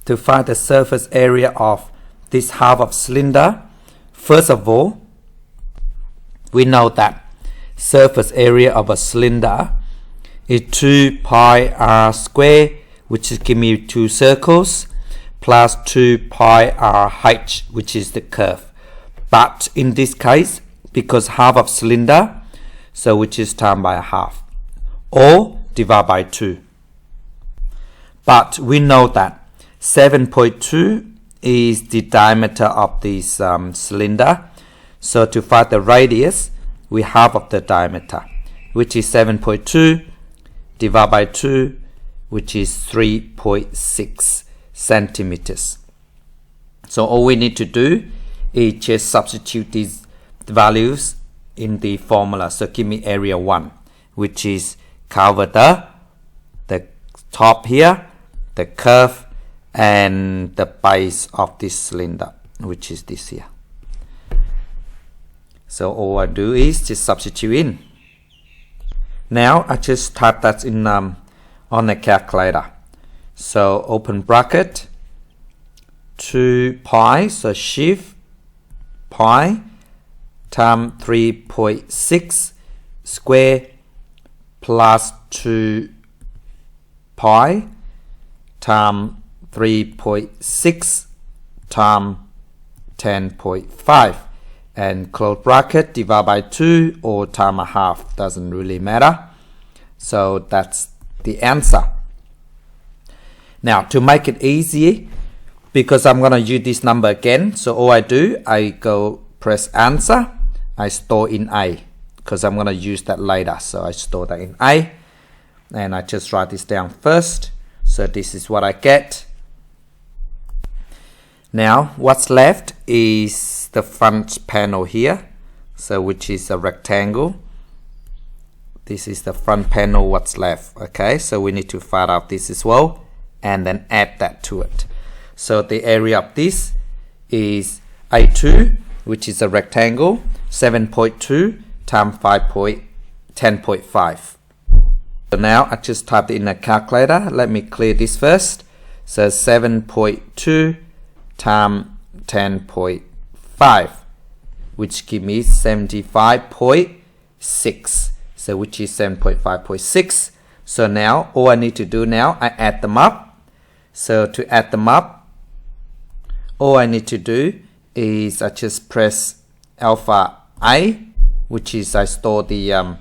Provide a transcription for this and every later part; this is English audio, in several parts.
to find the surface area of this half of cylinder, first of all, we know that surface area of a cylinder is 2 pi r square, which is give me 2 circles, plus 2 pi r h, which is the curve. But in this case, because half of cylinder, so which is times by half, or divide by 2. But we know that 7.2 is the diameter of this cylinder. So to find the radius, we half of the diameter, which is 7.2 divided by 2, which is 3.6 centimeters. So all we need to do is just substitute these values in the formula. So give me area 1, which is cover the top here, the curve, and the base of this cylinder, which is this here. So all I do is just substitute in. Now I just type that in on the calculator. So open bracket, 2 pi, so shift pi times 3.6 square plus 2 pi times 3.6 times 10.5, and close bracket, divide by 2 or times a half, doesn't really matter. So that's the answer. Now to make it easy, because I'm going to use this number again, so all I do, I go press answer, I store in A, because I'm going to use that later. So I store that in A, and I just write this down first. So this is what I get. Now what's left is the front panel here, so which is a rectangle. This is the front panel, what's left. Okay, so we need to find out this as well and then add that to it. So the area of this is A2, which is a rectangle, 7.2 times 10.5. So now I just typed it in a calculator. Let me clear this first. So 7.2 times 10.5, which give me 75.6. So which is 7.5.6. So now all I need to do now, I add them up. So to add them up, all I need to do is I just press alpha A, which is I store the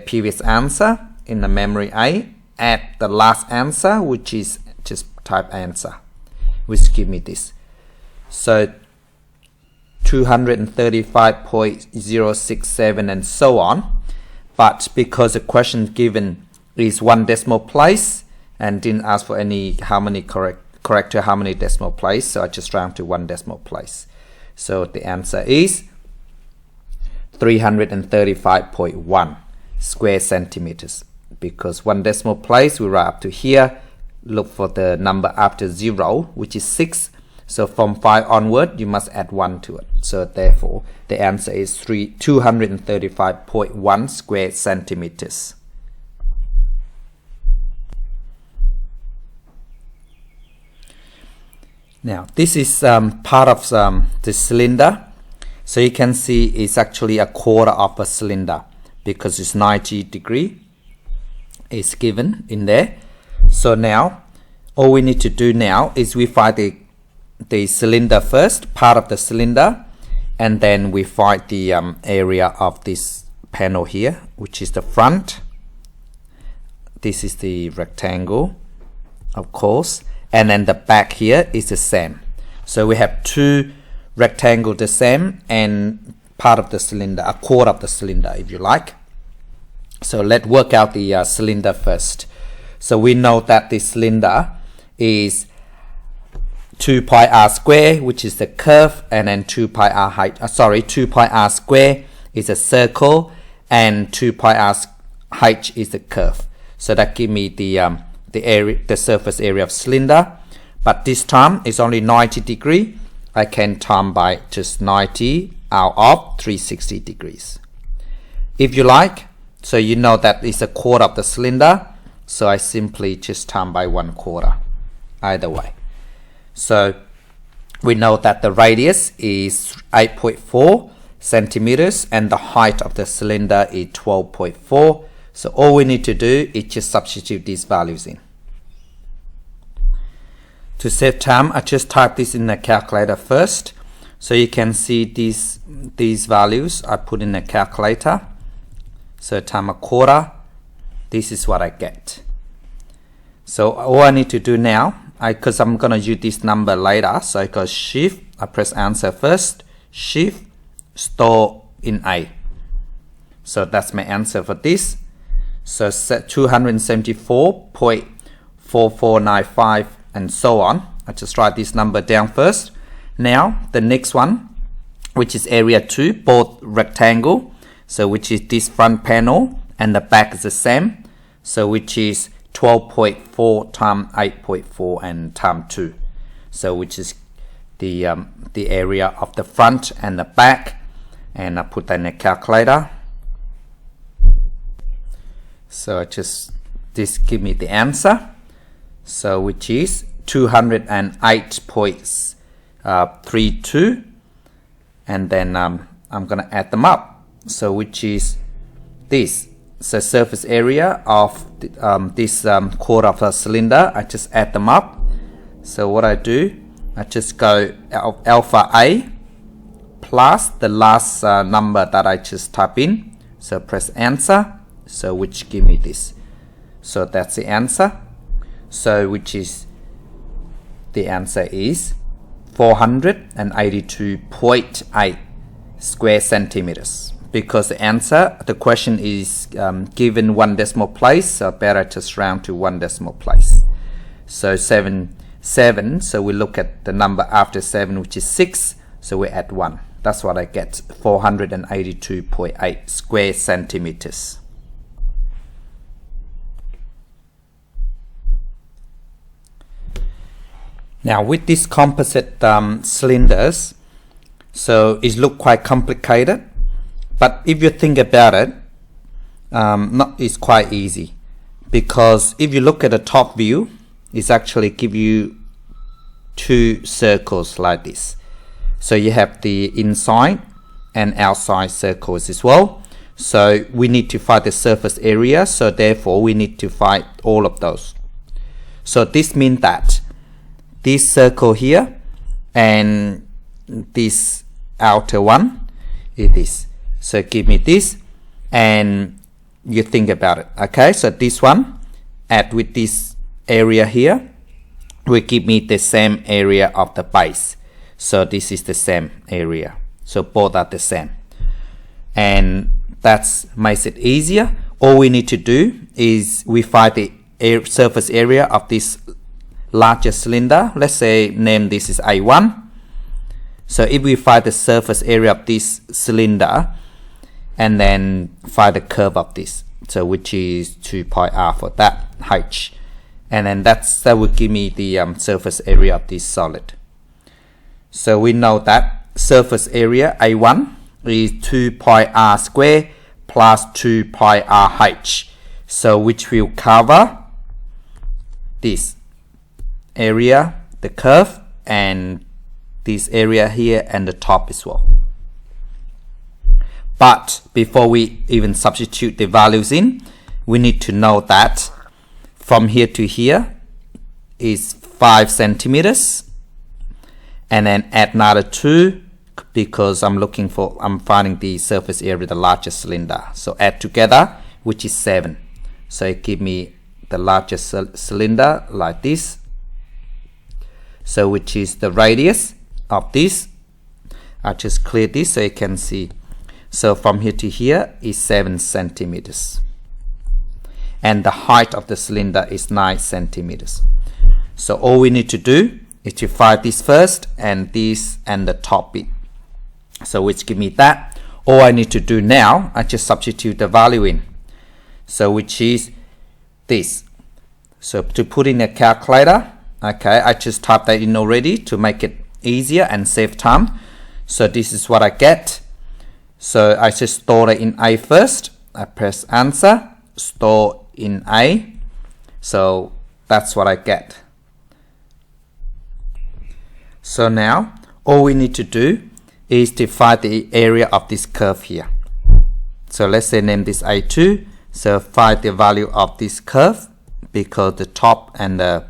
previous answer in the memory A, add the last answer, which is just type answer, which give me this. So 235.067 and so on. But because the question given is 1 decimal place and didn't ask for any how many correct how many decimal place, so I just round to 1 decimal place. So the answer is 335.1 square centimeters, because 1 decimal place we write up to here, look for the number after 0, which is 6. So from 5 onward you must add 1 to it. So therefore the answer is 235.1 square centimeters. Now this is part of the cylinder. So you can see it's actually a quarter of a cylinder because it's 90 degree is given in there. So now all we need to do now is we find the cylinder first, part of the cylinder, and then we find the area of this panel here, which is the front. This is the rectangle, of course, and then the back here is the same. So we have 2 rectangle the same and part of the cylinder, a quarter of the cylinder if you like. So let's work out the cylinder first. So we know that the cylinder is 2 pi r square, which is the curve, and then 2 pi r height. 2 pi r square is a circle, and 2 pi r height is the curve. So that give me the area, the surface area of cylinder. But this time it's only 90 degree. I can time by just 90 out of 360 degrees. If you like, so you know that it's a quarter of the cylinder. So I simply just time by 1/4 either way. So we know that the radius is 8.4 centimeters and the height of the cylinder is 12.4. So all we need to do is just substitute these values in. To save time, I just type this in the calculator first. So you can see these values I put in the calculator. So times a quarter, this is what I get. So all I need to do now, because I'm going to use this number later, so I go shift, I press answer first, shift, store in A. So that's my answer for this. So set 274.4495 and so on. I just write this number down first. Now the next one, which is area 2, both rectangle, so which is this front panel and the back is the same, so which is 12.4 times 8.4 and times 2, so which is the area of the front and the back, and I put that in a calculator. So this give me the answer, so which is 208.32, and then I'm gonna add them up, so which is this. So surface area of this quarter of a cylinder, I just add them up. So what I do, I just go alpha A plus the last number that I just type in. So press answer, so which give me this. So that's the answer. So which is, the answer is 482.8 square centimeters. Because the question is given 1 decimal place, so better just round to 1 decimal place. So 7, so we look at the number after 7, which is 6, so we add 1. That's what I get, 482.8 square centimeters. Now with these composite cylinders, so it looks quite complicated. But if you think about it, it's quite easy, because if you look at the top view, it's actually give you 2 circles like this. So you have the inside and outside circles as well. So we need to find the surface area, so therefore we need to find all of those. So this means that this circle here and this outer one is this. So give me this, and you think about it. Okay, so this one add with this area here will give me the same area of the base. So this is the same area. So both are the same, and that makes it easier. All we need to do is we find the surface area of this larger cylinder. Let's say name this is A1. So if we find the surface area of this cylinder, and then find the curve of this, so which is 2 pi r for that h, and then that will give me the surface area of this solid. So we know that surface area A1 is 2 pi r square plus 2 pi r h, so which will cover this area, the curve, and this area here and the top as well. But before we even substitute the values in, we need to know that from here to here is 5 centimeters, and then add another 2, because I'm finding the surface area of the largest cylinder. So add together, which is 7. So it gives me the largest cylinder like this. So which is the radius of this. I just clear this so you can see. So from here to here is 7 centimeters. And the height of the cylinder is 9 centimeters. So all we need to do is to find this first, and this and the top bit. So which give me that. All I need to do now, I just substitute the value in. So which is this. So to put in a calculator, okay, I just typed that in already to make it easier and save time. So this is what I get. So I just store it in A first. I press answer, store in A. So that's what I get. So now all we need to do is to find the area of this curve here. So let's say name this A2. So find the value of this curve because the top and the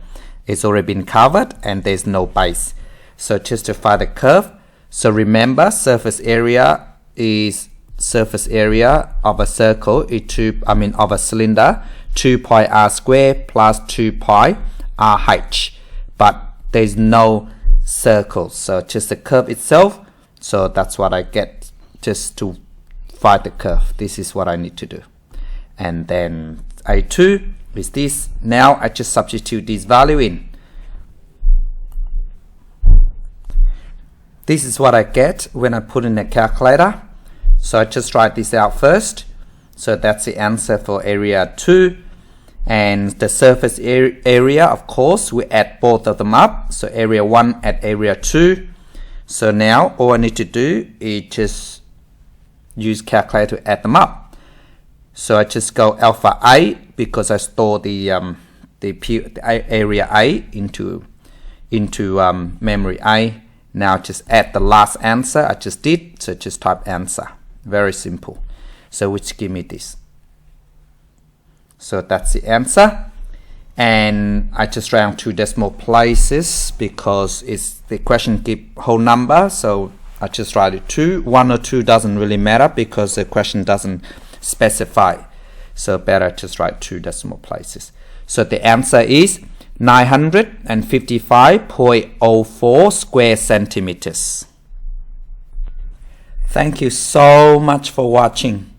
it's already been covered and there's no base. So just to find the curve. So remember, surface area is surface area of a circle of a cylinder 2 pi r squared plus 2 pi rh, but there's no circle, so just the curve itself. So that's what I get just to find the curve. This is what I need to do. And then A2 is this. Now I just substitute this value in. This is what I get when I put in a calculator. So I just write this out first. So that's the answer for area 2. And the surface area, of course, we add both of them up. So area 1 at area 2. So now all I need to do is just use calculator to add them up. So I just go alpha A because I store the area A into memory A. Now just add the last answer I just did. So just type answer. Very simple. So which give me this. So that's the answer. And I just round 2 decimal places because it's the question give whole number. So I just write it 2. 1 or 2 doesn't really matter because the question doesn't specify. So better just write 2 decimal places. So the answer is 955.04 square centimeters. Thank you so much for watching.